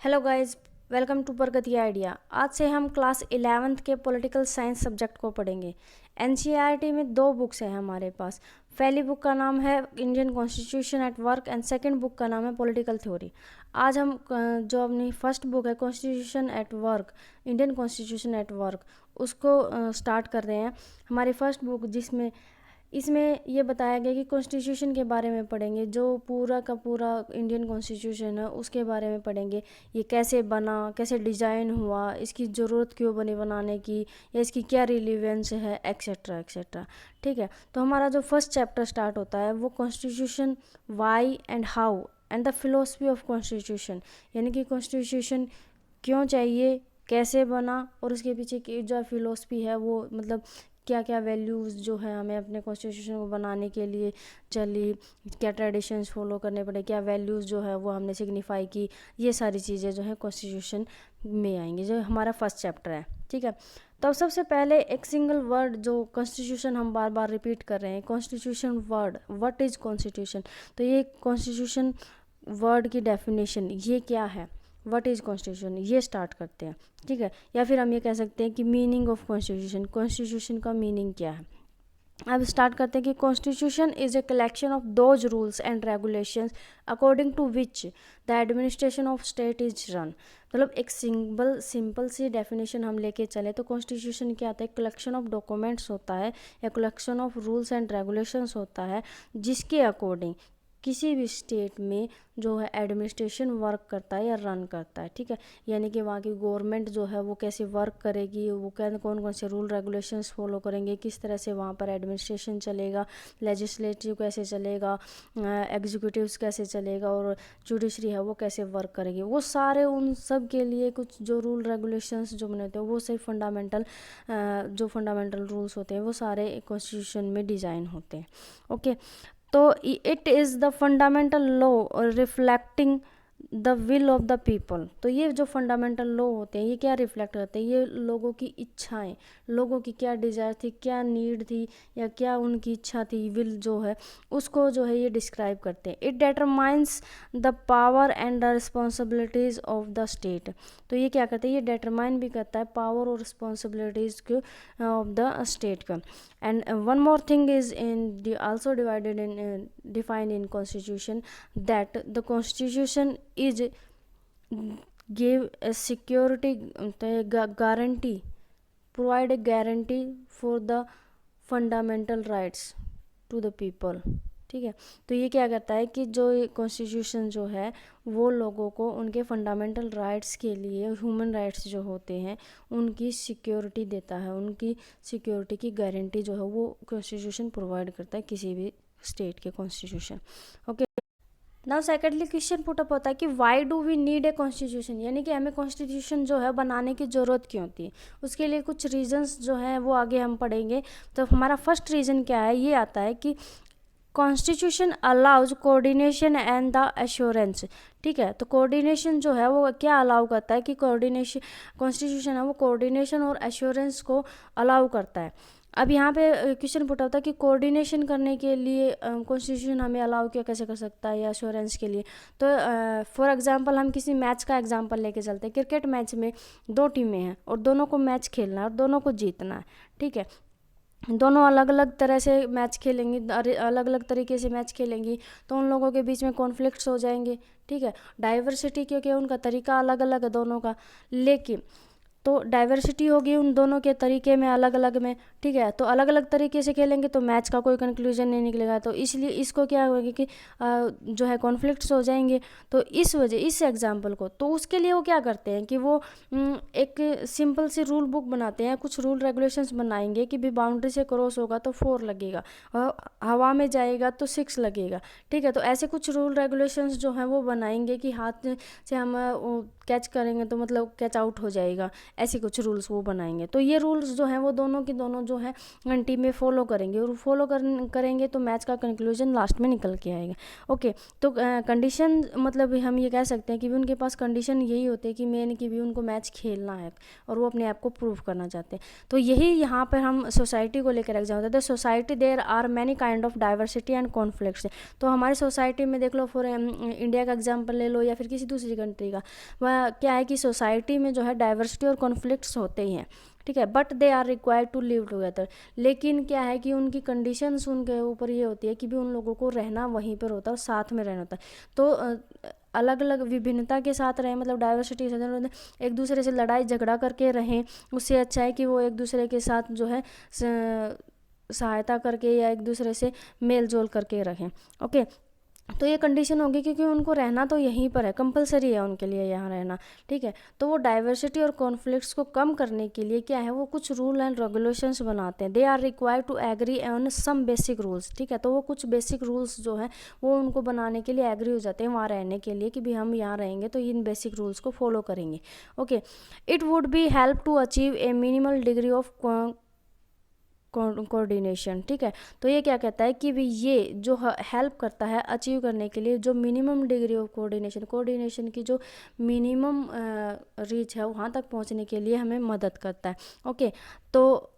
Hello guys, welcome to Pragati idea. आज से हम क्लास 11th के पॉलिटिकल साइंस सब्जेक्ट को पढ़ेंगे। एनसीईआरटी में दो बुक्स हैं हमारे पास। पहली बुक का नाम है Indian constitution at work and second book का नाम है पॉलिटिकल थ्योरी। आज हम जो अपनी फर्स्ट बुक है constitution at work, Indian constitution at work, उसको स्टार्ट कर रहे हैं। हमारी फर्स्ट बुक इसमें ये बताया गया कि कॉन्स्टिट्यूशन के बारे में पढ़ेंगे, जो पूरा का पूरा इंडियन कॉन्स्टिट्यूशन है उसके बारे में पढ़ेंगे। ये कैसे बना, कैसे डिज़ाइन हुआ, इसकी ज़रूरत क्यों बनी बनाने की, या इसकी क्या रिलीवेंस है, एक्सेट्रा एक्सेट्रा। ठीक है, तो हमारा जो फर्स्ट चैप्टर स्टार्ट होता है वो constitution why and how and the philosophy of constitution, यानी कि कॉन्स्टिट्यूशन क्यों चाहिए, कैसे बना, और उसके पीछे की जो फिलोसफी है वो मतलब क्या क्या वैल्यूज़ जो है हमें अपने कॉन्स्टिट्यूशन को बनाने के लिए चली, क्या ट्रेडिशंस फॉलो करने पड़े, क्या वैल्यूज़ जो है वो हमने सिग्निफाई की, ये सारी चीज़ें जो है कॉन्स्टिट्यूशन में आएंगी, जो हमारा फर्स्ट चैप्टर है। ठीक है, तो अब सबसे पहले एक सिंगल वर्ड जो कॉन्स्टिट्यूशन हम बार बार रिपीट कर रहे हैं, constitution word, what is constitution. तो ये कॉन्स्टिट्यूशन वर्ड की डेफिनेशन ये क्या है, व्हाट इज़ कॉन्स्टिट्यूशन, ये स्टार्ट करते हैं। ठीक है, या फिर हम ये कह सकते हैं कि मीनिंग ऑफ कॉन्स्टिट्यूशन, कॉन्स्टिट्यूशन का मीनिंग क्या है। अब स्टार्ट करते हैं कि constitution is a collection of those rules and regulations according to which the administration of state is run. मतलब एक सिंपल सी डेफिनेशन हम लेके चले तो कॉन्स्टिट्यूशन क्या होता है, कलेक्शन ऑफ डॉक्यूमेंट्स होता है या collection of rules and regulations होता है जिसके अकॉर्डिंग किसी भी स्टेट में जो है एडमिनिस्ट्रेशन वर्क करता है या रन करता है। ठीक है, यानी कि वहाँ की गवर्नमेंट जो है वो कैसे वर्क करेगी, वो कौन कौन से रूल रेगुलेशंस फॉलो करेंगे, किस तरह से वहाँ पर एडमिनिस्ट्रेशन चलेगा, लेजिस्लेटिव कैसे चलेगा, एग्जीक्यूटिव्स कैसे चलेगा, और जुडिशरी है वो कैसे वर्क करेगी, वो सारे उन सब के लिए कुछ जो रूल रेगुलेशंस जो बने होते हैं वो सिर्फ जो फंडामेंटल रूल्स होते हैं वो सारे कॉन्स्टिट्यूशन में डिज़ाइन होते हैं। ओके, तो it is the fundamental law reflecting the will of the people. तो ये जो फंडामेंटल लॉ होते हैं ये क्या रिफ्लेक्ट करते हैं, ये लोगों की इच्छाएं, लोगों की क्या डिज़ायर थी, क्या नीड थी, या क्या उनकी इच्छा थी, विल जो है उसको जो है ये डिस्क्राइब करते हैं। It determines the power and the responsibilities of the state. तो ये क्या करता है, ये डिटरमाइन भी करता है पावर और रिस्पॉन्सिबिलिटीज़ के ऑफ द स्टेट का। And one more thing is also divided in defined in constitution, that the constitution is give a security, guarantee, provide a guarantee for the fundamental rights to the people। ठीक है, तो ये क्या करता है कि जो कॉन्स्टिट्यूशन जो है वो लोगों को उनके फंडामेंटल राइट्स के लिए, ह्यूमन राइट्स जो होते हैं उनकी सिक्योरिटी देता है, उनकी सिक्योरिटी की गारंटी जो है वो कॉन्स्टिट्यूशन प्रोवाइड करता है किसी भी स्टेट के constitution. Okay, now secondly question put up होता है कि why do we need a constitution, यानी कि हमें कॉन्स्टिट्यूशन जो है बनाने की ज़रूरत क्यों होती है। उसके लिए कुछ रीजंस जो हैं वो आगे हम पढ़ेंगे। तो हमारा फर्स्ट रीज़न क्या है, ये आता है कि constitution allows coordination and the assurance. ठीक है, तो कोऑर्डिनेशन जो है वो क्या अलाउ करता है कि कॉन्स्टिट्यूशन है वो कोऑर्डिनेशन और एश्योरेंस को अलाउ करता है। अब यहाँ पे क्वेश्चन पुट होता है कि कोऑर्डिनेशन करने के लिए कॉन्स्टिट्यूशन हमें अलाउ क्या कैसे कर सकता है, या एश्योरेंस के लिए। तो फॉर एग्जांपल हम किसी मैच का एग्जांपल लेके चलते हैं। क्रिकेट मैच में दो टीमें हैं और दोनों को मैच खेलना है और दोनों को जीतना है। ठीक है, दोनों अलग अलग तरह से मैच खेलेंगी, अलग अलग तरीके से मैच खेलेंगी, तो उन लोगों के बीच में कॉन्फ्लिक्ट्स हो जाएंगे। ठीक है, डाइवर्सिटी क्योंकि उनका तरीका अलग अलग है दोनों का, लेकिन तो डाइवर्सिटी होगी उन दोनों के तरीके में, अलग अलग में। ठीक है, तो अलग अलग तरीके से खेलेंगे तो मैच का कोई कंक्लूजन नहीं निकलेगा, तो इसलिए इसको क्या होगा कि जो है कॉन्फ्लिक्ट्स हो जाएंगे। तो इस वजह इस एग्जांपल को, तो उसके लिए वो क्या करते हैं कि वो एक सिंपल सी रूल बुक बनाते हैं, कुछ रूल रेगुलेशंस बनाएंगे कि भी बाउंड्री से क्रॉस होगा तो 4 लगेगा, और हवा में जाएगा तो 6 लगेगा। ठीक है, तो ऐसे कुछ रूल रेगुलेशंस जो हैं वो बनाएंगे कि हाथ से हम कैच करेंगे तो मतलब कैच आउट हो जाएगा, ऐसे कुछ रूल्स वो बनाएंगे। तो ये रूल्स जो हैं वो दोनों की दोनों जो है टीम में फॉलो करेंगे, और फॉलो करेंगे तो मैच का कंक्लूजन लास्ट में निकल के आएगा। ओके, तो कंडीशन मतलब हम ये कह सकते हैं कि भी उनके पास कंडीशन यही होती है कि मेन कि भी उनको मैच खेलना है और वो अपने आप को प्रूव करना चाहते हैं। तो यही यहाँ पर हम सोसाइटी को लेकर एग्जाम होता है। Society there are many kind of diversity and conflicts. तो हमारी सोसाइटी में देख लो, फॉर इंडिया का एग्जाम्पल ले लो या फिर किसी दूसरी कंट्री का, वह क्या है कि सोसाइटी में जो है डाइवर्सिटी और कॉन्फ्लिक्ट्स होते ही हैं, ठीक है, but they are required to live together. लेकिन क्या है कि उनकी कंडीशंस उनके ऊपर ये होती है कि भी उन लोगों को रहना वहीं पर होता है और साथ में रहना होता है। तो अलग अलग विभिन्नता के साथ रहें, मतलब डाइवर्सिटी के साथ, एक दूसरे से लड़ाई झगड़ा करके रहें, उससे अच्छा है कि वो एक दूसरे के साथ जो है सहायता करके या एक दूसरे से मेल जोल करके रहें। ओके, तो ये कंडीशन होगी क्योंकि उनको रहना तो यहीं पर है, कंपलसरी है उनके लिए यहाँ रहना, ठीक है। तो वो डाइवर्सिटी और कॉन्फ्लिक्ट्स को कम करने के लिए क्या है, वो कुछ रूल एंड रेगुलेशंस बनाते हैं। They are required to agree on some basic rules, ठीक है। तो वो कुछ बेसिक रूल्स जो है वो उनको बनाने के लिए एग्री हो जाते हैं वहाँ रहने के लिए, कि भी हम यहाँ रहेंगे तो इन बेसिक रूल्स को फॉलो करेंगे। Okay, it would be help to achieve a minimal degree of coordination, ठीक है। तो ये क्या कहता है कि भी ये जो हेल्प करता है अचीव करने के लिए जो मिनिमम डिग्री ऑफ कोऑर्डिनेशन की जो मिनिमम रीच है वहाँ तक पहुँचने के लिए हमें मदद करता है। ओके, तो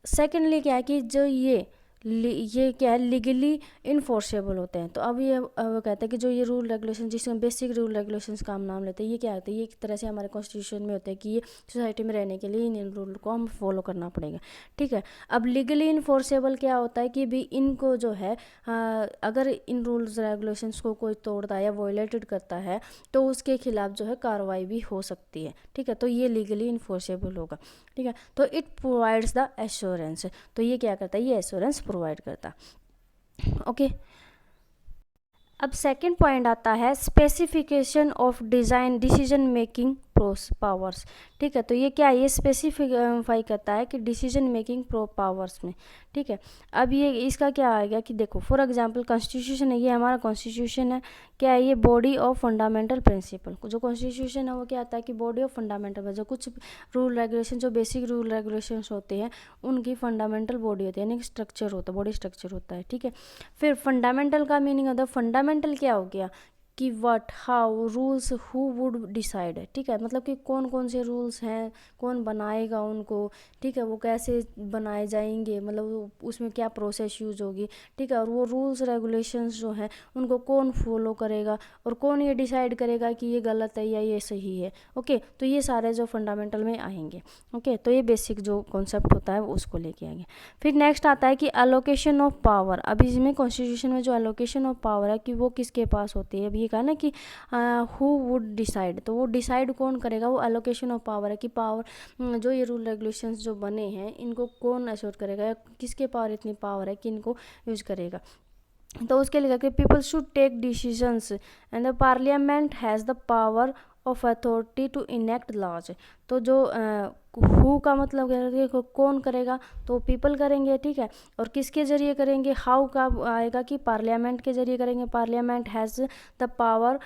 सेकेंडली क्या है कि जो ये क्या है, लीगली इनफोर्सेबल होते हैं। तो अब ये कहते हैं कि जो ये रूल रेगुलेशन, जिसमें बेसिक रूल रेगुलेशंस का हम नाम लेते हैं, ये क्या होता है, ये एक तरह से हमारे कॉन्स्टिट्यूशन में होता है कि ये सोसाइटी में रहने के लिए इन रूल को हम फॉलो करना पड़ेगा, ठीक है। अब लीगली इनफोर्सेबल क्या होता है कि भी इनको जो है अगर इन रूल्स रेगुलेशंस को कोई तोड़ता है या वॉयलेटेड करता है तो उसके खिलाफ जो है कार्रवाई भी हो सकती है, ठीक है। तो ये लीगली इनफोर्सेबल होगा, ठीक है। तो इट प्रोवाइड्स द एश्योरेंस, तो ये क्या करता है, ये एश्योरेंस प्रोवाइड करता। ओके, अब सेकंड पॉइंट आता है specification of design decision making powers, ठीक है। तो ये क्या है, ये स्पेसिफाई करता है कि डिसीजन मेकिंग पावर्स में, ठीक है। अब ये इसका क्या आएगा कि देखो फॉर एग्जांपल कॉन्स्टिट्यूशन है, ये हमारा कॉन्स्टिट्यूशन है, क्या है ये बॉडी ऑफ फंडामेंटल प्रिंसिपल। जो कॉन्स्टिट्यूशन है वो क्या आता है कि बॉडी ऑफ फंडामेंटल, जो कुछ रूल रेगुलेशन, जो बेसिक रूल रेगुलेशन होते हैं उनकी फंडामेंटल बॉडी होती है, यानी स्ट्रक्चर होता है, बॉडी स्ट्रक्चर होता है, ठीक है। फिर फंडामेंटल का मीनिंग होता है, फंडामेंटल क्या हो गया कि what, how, rules, who would decide, ठीक है। मतलब कि कौन कौन से रूल्स हैं, कौन बनाएगा उनको, ठीक है, वो कैसे बनाए जाएंगे, मतलब उसमें क्या प्रोसेस यूज होगी, ठीक है। और वो रूल्स रेगुलेशंस जो हैं उनको कौन फॉलो करेगा और कौन ये डिसाइड करेगा कि ये गलत है या ये सही है। ओके, तो ये सारे जो फंडामेंटल में आएंगे। ओके, तो ये बेसिक जो कॉन्सेप्ट होता है वो उसको लेके आएंगे। फिर नेक्स्ट आता है कि एलोकेशन ऑफ पावर। अभी इसमें कॉन्स्टिट्यूशन में जो एलोकेशन ऑफ पावर है कि वो किसके पास होती है, अभी ये कहा ना कि हु वुड डिसाइड, तो वो डिसाइड कौन करेगा, वो एलोकेशन ऑफ पावर है कि पावर जो ये रूल रेगुलेशंस जो बने हैं इनको कौन एश्योर करेगा, या किसके पावर इतनी पावर है कि इनको यूज करेगा। तो उसके लिए कि people should take decisions and the parliament has the power of authority to enact laws. तो जो हु का मतलब है कौन करेगा, तो पीपल करेंगे, ठीक है। और किसके जरिए करेंगे, हाउ का आएगा कि पार्लियामेंट के जरिए करेंगे। Parliament has the power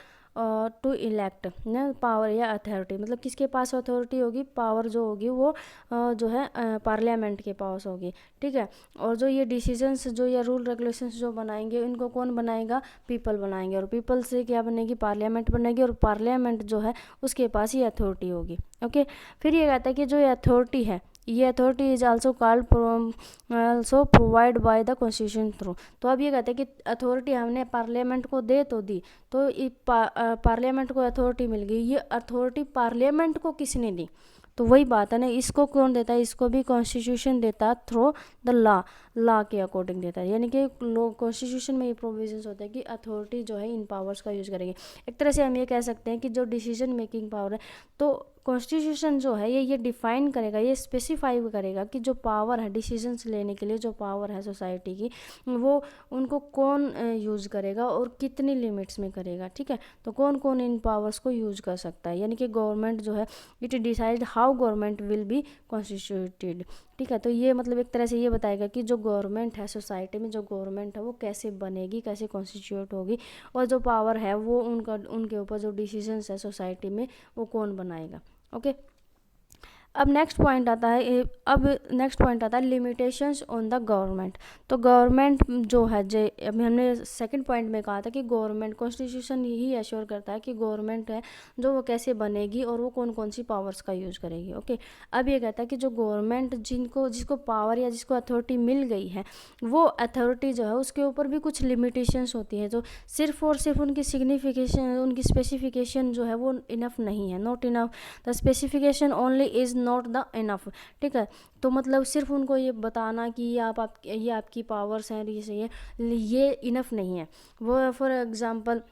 to elect ना, पावर या अथॉरिटी, मतलब किसके पास अथॉरिटी होगी, पावर जो होगी वो जो है पार्लियामेंट के पास होगी, ठीक है। और जो ये डिसीजंस जो या रूल रेगुलेशंस जो बनाएंगे इनको कौन बनाएगा, पीपल बनाएंगे। और पीपल से क्या बनेगी, पार्लियामेंट बनेगी, और पार्लियामेंट जो है उसके पास ही अथॉरिटी होगी। ओके, फिर ये कहता है कि जो ये अथॉरिटी है, ये authority is also called also provide by the constitution through. तो अब ये कहते हैं कि अथॉरिटी हमने पार्लियामेंट को दे तो दी, तो पार्लियामेंट को अथॉरिटी मिल गई, ये अथॉरिटी पार्लियामेंट को किसने दी, तो वही बात है ना, इसको कौन देता है, इसको भी कॉन्स्टिट्यूशन देता है थ्रू द लॉ के अकॉर्डिंग देता है। यानी कि कॉन्स्टिट्यूशन में ये प्रोविजंस होते हैं कि अथॉरिटी जो है इन पावर्स का यूज़ करेंगे। एक तरह से हम ये कह सकते हैं कि जो डिसीजन मेकिंग पावर है, तो कॉन्स्टिट्यूशन जो है ये डिफाइन करेगा, ये स्पेसिफाई करेगा कि जो पावर है डिसीजंस लेने के लिए, जो पावर है सोसाइटी की, वो उनको कौन यूज़ करेगा और कितनी लिमिट्स में करेगा, ठीक है। तो कौन कौन इन पावर्स को यूज़ कर सकता है, यानी कि गवर्नमेंट जो है it decide how government will be constituted, ठीक है। तो ये मतलब एक तरह से ये बताएगा कि जो गवर्नमेंट है सोसाइटी में, जो गवर्नमेंट है वो कैसे बनेगी, कैसे कॉन्स्टिट्यूट होगी, और जो पावर है वो उनके ऊपर जो डिसीजंस है सोसाइटी में वो कौन बनाएगा। ओके, अब नेक्स्ट पॉइंट आता है, लिमिटेशंस ऑन द गवर्नमेंट। तो गवर्नमेंट जो है, अभी हमने सेकंड पॉइंट में कहा था कि गवर्नमेंट, कॉन्स्टिट्यूशन यही एश्योर करता है कि गवर्नमेंट है जो वो कैसे बनेगी और वो कौन कौन सी पावर्स का यूज़ करेगी। ओके, अब ये कहता है कि जो गवर्नमेंट जिसको पावर या जिसको अथॉरिटी मिल गई है, वो अथॉरिटी जो है उसके ऊपर भी कुछ लिमिटेशंस होती है, जो सिर्फ और सिर्फ उनकी सिग्निफिकेशन, उनकी स्पेसिफिकेशन जो है वो इनफ नहीं है, not enough, the specification only is not the enough. ठीक है, तो मतलब सिर्फ उनको ये बताना कि ये आपकी पावर्स हैं, ये इनफ नहीं है। वो फॉर एग्जांपल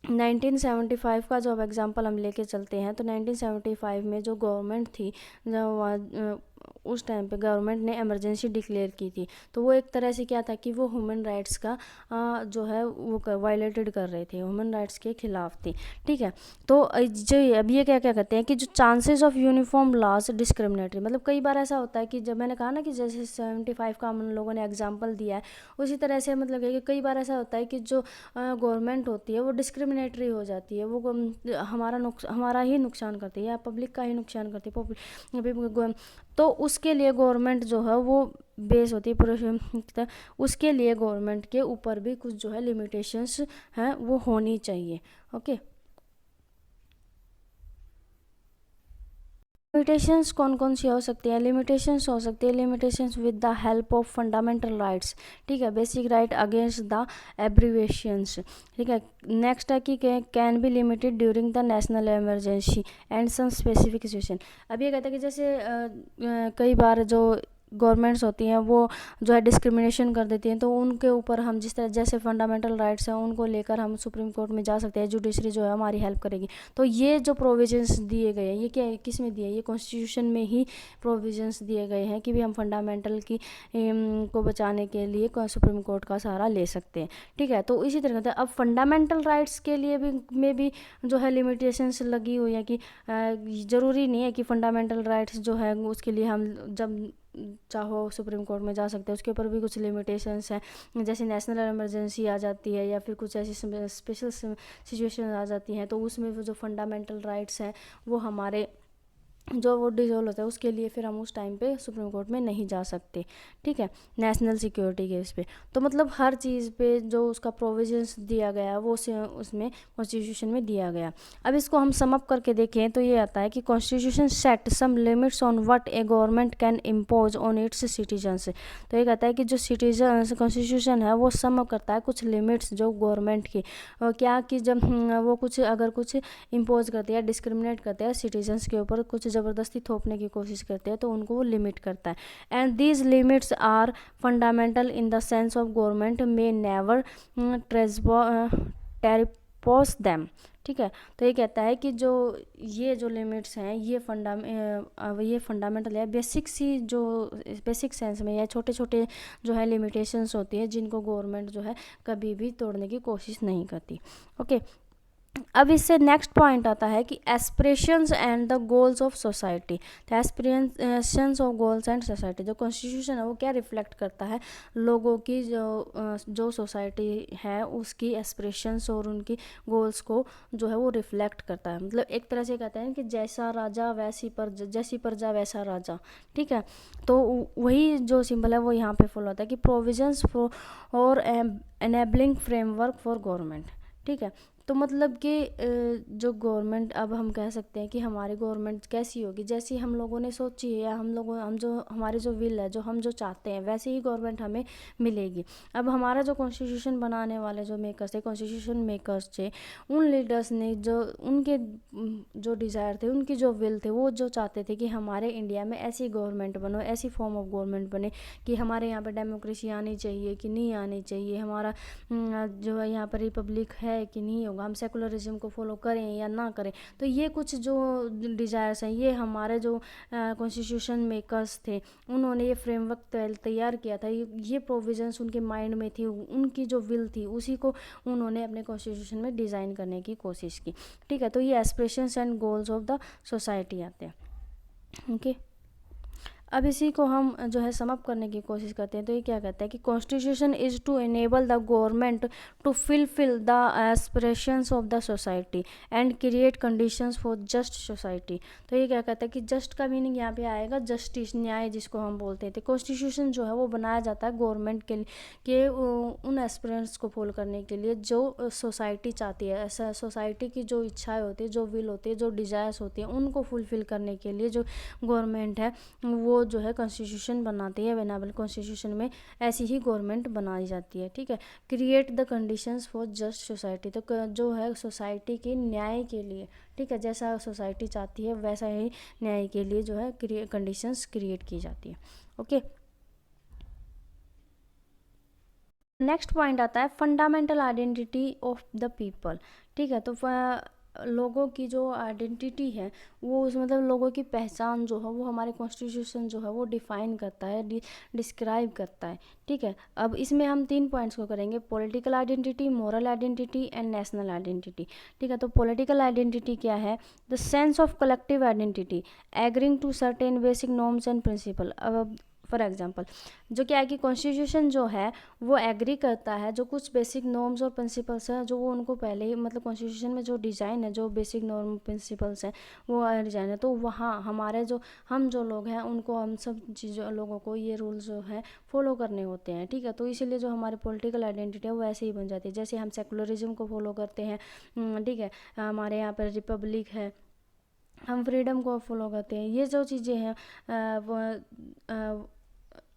1975 का जो अब एग्जांपल हम लेके चलते हैं, तो 1975 में जो गवर्नमेंट थी, जब उस टाइम पे गवर्नमेंट ने इमरजेंसी डिक्लेयर की थी, तो वो एक तरह से क्या था कि वो ह्यूमन राइट्स का जो है वो वायलेटेड कर रहे थे, ह्यूमन राइट्स के खिलाफ थी। ठीक है, तो जो अब ये क्या क्या कहते हैं कि जो chances of uniform laws discriminatory, मतलब कई बार ऐसा होता है कि जब मैंने कहा ना कि जैसे 75 का हम लोगों ने एग्जाम्पल दिया है, उसी तरह से मतलब कि कई बार ऐसा होता है कि जो गवर्नमेंट होती है वो डिस्क्रिमिनेटरी हो जाती है, वो हमारा ही नुकसान करती है या पब्लिक का ही नुकसान करती है। तो उसके लिए गवर्नमेंट जो है वो बेस होती है, उसके लिए गवर्नमेंट के ऊपर भी कुछ जो है लिमिटेशंस हैं वो होनी चाहिए। ओके, लिमिटेशंस कौन कौन सी हो सकती है? लिमिटेशंस हो सकती है limitations with the help of fundamental rights. ठीक है, basic right against the abbreviations. ठीक है, नेक्स्ट है कि can be limited during the national emergency and some specific situation. अब ये कहता है कि जैसे कई बार जो गवर्नमेंट्स होती हैं वो जो है डिस्क्रिमिनेशन कर देती हैं, तो उनके ऊपर हम जिस तरह जैसे फंडामेंटल राइट्स हैं उनको लेकर हम सुप्रीम कोर्ट में जा सकते हैं, जुडिशरी जो है हमारी हेल्प करेगी। तो ये जो प्रोविजंस दिए गए हैं, ये क्या किस में दिए हैं? ये कॉन्स्टिट्यूशन में ही प्रोविजंस दिए गए हैं कि भी हम फंडामेंटल की को बचाने के लिए सुप्रीम कोर्ट का सहारा ले सकते हैं। ठीक है, तो इसी तरह से अब फंडामेंटल राइट्स के लिए भी में भी जो है लिमिटेशंस लगी हुई है कि ज़रूरी नहीं है कि फंडामेंटल राइट्स जो है उसके लिए हम जब चाहो सुप्रीम कोर्ट में जा सकते हैं, उसके ऊपर भी कुछ लिमिटेशंस हैं। जैसे नेशनल इमरजेंसी आ जाती है या फिर कुछ ऐसी स्पेशल सिचुएशन आ जाती हैं, तो उसमें वो जो फंडामेंटल राइट्स हैं वो हमारे जो वो डिजोल्व होता है, उसके लिए फिर हम उस टाइम पे सुप्रीम कोर्ट में नहीं जा सकते। ठीक है, नेशनल सिक्योरिटी केस पे। तो मतलब हर चीज़ पे जो उसका प्रोविजंस दिया गया है वो उसमें कॉन्स्टिट्यूशन में दिया गया। अब इसको हम सम अप करके देखें तो ये आता है कि constitution set some limits on what a government can impose on its citizens. तो ये कहता है कि जो सिटीजन कॉन्स्टिट्यूशन है वो सम अप करता है कुछ लिमिट्स जो गवर्नमेंट की, क्या कि जब वो कुछ अगर कुछ इम्पोज करते हैं, डिस्क्रिमिनेट करते हैं सिटीजन्स के ऊपर, कुछ ज़बरदस्ती थोपने की कोशिश करते हैं, तो उनको वो लिमिट करता है। And these limits are fundamental in the sense of government में नेवर टेरिपोस दैम। ठीक है, तो ये कहता है कि ये जो लिमिट्स हैं ये फंडामेंटल है, बेसिक सेंस में या छोटे छोटे जो है लिमिटेशंस होती है जिनको गवर्नमेंट जो है कभी भी तोड़ने की कोशिश नहीं करती। ओके, अब इससे नेक्स्ट पॉइंट आता है कि aspirations and the goals of society. तो aspirations of goals and society, जो कॉन्स्टिट्यूशन है वो क्या रिफ्लेक्ट करता है? लोगों की जो सोसाइटी है उसकी एस्पिरेशंस और उनकी गोल्स को जो है वो रिफ्लेक्ट करता है। मतलब एक तरह से कहते हैं कि जैसा प्रजा वैसा राजा। ठीक है, तो वही जो सिंबल है वो यहाँ पे फॉलो होता है कि provisions for enabling framework for government. ठीक है, तो मतलब कि जो गवर्नमेंट, अब हम कह सकते हैं कि हमारी गवर्नमेंट कैसी होगी, जैसी हम लोगों ने सोची है या हमारी जो विल है, जो हम जो चाहते हैं वैसे ही गवर्नमेंट हमें मिलेगी। अब हमारा जो कॉन्स्टिट्यूशन बनाने वाले जो मेकर्स थे, कॉन्स्टिट्यूशन मेकर्स थे, उन लीडर्स ने उनके जो डिज़ायर थे, उनकी जो विल थे, वो जो चाहते थे कि हमारे इंडिया में ऐसी गवर्नमेंट बनो, ऐसी फॉर्म ऑफ गवर्नमेंट बने कि हमारे यहाँ पर डेमोक्रेसी आनी चाहिए कि नहीं आनी चाहिए, हमारा जो है यहाँ पर रिपब्लिक है कि नहीं होगा, हम सेकुलरिज्म को फॉलो करें या ना करें। तो ये कुछ जो डिज़ायर्स हैं, ये हमारे जो कॉन्स्टिट्यूशन मेकर्स थे उन्होंने ये फ्रेमवर्क तैयार किया था, ये प्रोविजंस उनके माइंड में थी, उनकी जो विल थी उसी को उन्होंने अपने कॉन्स्टिट्यूशन में डिज़ाइन करने की कोशिश की। ठीक है, तो ये aspirations and goals of the society आते हैं। ओके, अब इसी को हम जो है समअप करने की कोशिश करते हैं। तो ये क्या कहता है कि constitution is to enable the government to fulfil the aspirations of the society and create conditions for just society. तो ये क्या कहता है कि जस्ट का मीनिंग यहाँ पे आएगा जस्टिस, न्याय जिसको हम बोलते थे। कॉन्स्टिट्यूशन जो है वो बनाया जाता है गवर्नमेंट के उन एस्पिरेंट्स को फॉलो करने के लिए जो सोसाइटी चाहती है। ऐसा सोसाइटी की जो इच्छाएँ होती है, जो विल होती है, जो डिज़ायर्स होती है, उनको फुलफिल करने के लिए जो गवर्नमेंट है वो जो है कॉन्स्टिट्यूशन बनाती है। वेनाबल कॉन्स्टिट्यूशन में ऐसी ही गवर्नमेंट बनाई जाती है। ठीक है, create the conditions for just society, तो जो है सोसाइटी के न्याय के लिए, ठीक है, जैसा सोसाइटी चाहती है वैसा ही न्याय के लिए जो है कंडीशंस क्रिएट की जाती है। ओके, नेक्स्ट पॉइंट आता है fundamental identity of the people. ठीक है, तो लोगों की जो आइडेंटिटी है वो मतलब लोगों की पहचान जो है वो हमारे कॉन्स्टिट्यूशन जो है वो डिफाइन करता है, डिस्क्राइब करता है। ठीक है, अब इसमें हम 3 पॉइंट्स को करेंगे, political identity, moral identity and national identity. ठीक है, तो पॉलिटिकल आइडेंटिटी क्या है? The sense of collective identity agreeing to certain basic norms and principle. अब फॉर एग्जाम्पल जो क्या है कि कॉन्स्टिट्यूशन जो है वो एग्री करता है जो कुछ बेसिक नॉर्म्स और प्रिंसिपल्स हैं जो वो उनको पहले ही मतलब कॉन्स्टिट्यूशन में जो डिज़ाइन है, जो बेसिक नॉर्म प्रिंसिपल्स हैं वो डिज़ाइन है, तो वहाँ हमारे जो हम जो लोग हैं उनको हम सब चीज़ों लोगों को ये रूल्स जो है फॉलो करने होते हैं। ठीक है, तो इसीलिए जो हमारी पॉलिटिकल आइडेंटिटी है वो ऐसे ही बन जाती है। जैसे हम सेकुलरिज्म को फॉलो करते हैं, ठीक है, हमारे यहाँ पर रिपब्लिक है, हम फ्रीडम को फॉलो करते हैं। ये जो चीज़ें हैं वो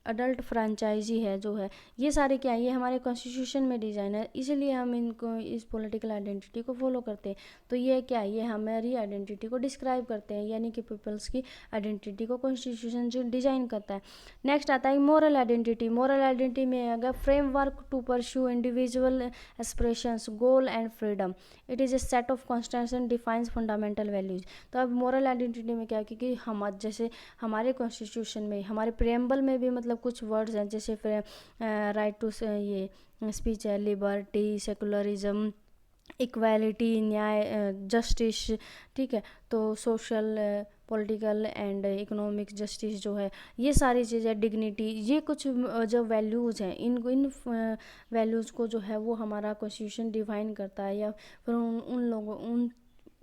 अडल्ट फ्रेंचाइजी है जो है, ये सारे क्या है, ये हमारे कॉन्स्टिट्यूशन में डिज़ाइन है, इसीलिए हम इनको इस पॉलिटिकल आइडेंटिटी को फॉलो करते हैं। तो ये क्या है, ये हमारी आइडेंटिटी को डिस्क्राइब करते हैं, यानी कि पीपल्स की आइडेंटिटी को कॉन्स्टिट्यूशन जो डिज़ाइन करता है। नेक्स्ट आता है मोरल आइडेंटिटी। मोरल आइडेंटिटी में अगर framework to pursue individual aspirations, goal and freedom, it is a set of constitution defines fundamental values. तो अब मोरल आइडेंटिटी में क्या है, क्योंकि हम जैसे हमारे कॉन्स्टिट्यूशन में, हमारे प्रेम्बल में भी मतलब कुछ वर्ड्स हैं, जैसे फिर राइट टू ये स्पीच है, लिबर्टी, सेकुलरिज्म, इक्वालिटी, न्याय, जस्टिस। ठीक है, तो social, political and economic justice जो है, ये सारी चीज़ें, डिग्निटी, ये कुछ जो वैल्यूज़ हैं, इन वैल्यूज़ को जो है वो हमारा कॉन्स्टिट्यूशन डिफाइन करता है, या फिर उन लोगों उन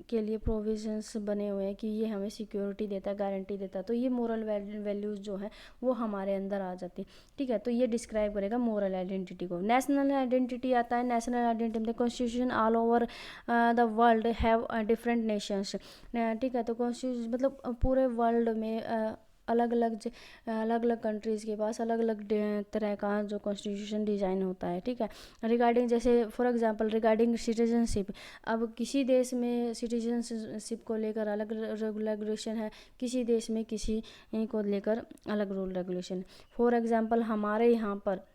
के लिए प्रोविजंस बने हुए हैं कि ये हमें सिक्योरिटी देता है, गारंटी देता है। तो ये मोरल वैल्यूज़ जो है वो हमारे अंदर आ जाती है। ठीक है, तो ये डिस्क्राइब करेगा मोरल आइडेंटिटी को। नेशनल आइडेंटिटी आता है। नेशनल आइडेंटिटी में constitution all over the world have different Nations. ठीक है, तो कॉन्स्टिट्यूशन मतलब पूरे वर्ल्ड में अलग अलग कंट्रीज़ के पास अलग अलग तरह का जो कॉन्स्टिट्यूशन डिज़ाइन होता है। ठीक है, रिगार्डिंग जैसे फॉर एग्जांपल रिगार्डिंग सिटीजनशिप, अब किसी देश में सिटीजनशिप को लेकर अलग रेगुलेशन है, किसी देश में किसी को लेकर अलग रूल रेगुलेशन। फॉर एग्जांपल हमारे यहाँ पर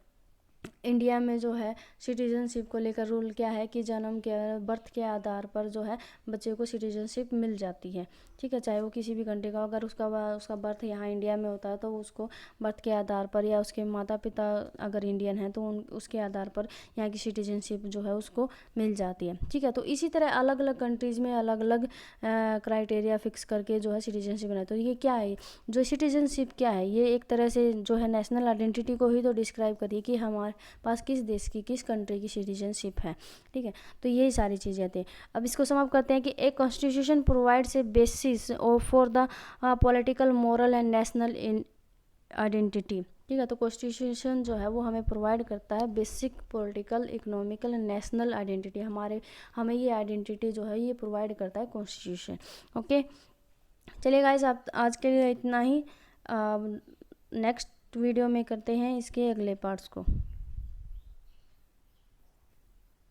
इंडिया में जो है सिटीजनशिप को लेकर रूल क्या है कि जन्म के बर्थ के आधार पर जो है बच्चे को सिटीजनशिप मिल जाती है। ठीक है, चाहे वो किसी भी कंट्री का, अगर उसका बर्थ यहाँ इंडिया में होता है तो उसको बर्थ के आधार पर, या उसके माता पिता अगर इंडियन हैं तो उसके आधार पर यहाँ की सिटीजनशिप जो है उसको मिल जाती है। ठीक है, तो इसी तरह अलग अलग कंट्रीज़ में अलग अलग क्राइटेरिया फिक्स करके जो है सिटीजनशिप बनाए। तो ये क्या है, जो सिटीजनशिप क्या है, ये एक तरह से जो है नेशनल आइडेंटिटी को ही तो डिस्क्राइब करिए कि हमारे पास किस देश की, किस कंट्री की सिटीजनशिप है। ठीक है, तो यही सारी चीज़ें थी। अब इसको समाप्त करते हैं कि एक constitution provides a basis for the political, moral and national identity. ठीक है, तो कॉन्स्टिट्यूशन जो है वो हमें प्रोवाइड करता है basic political, economical and national identity. हमें ये आइडेंटिटी जो है ये प्रोवाइड करता है कॉन्स्टिट्यूशन। ओके, चलिए गाइस, आप आज के लिए इतना ही। नेक्स्ट वीडियो में करते हैं इसके अगले पार्ट्स को।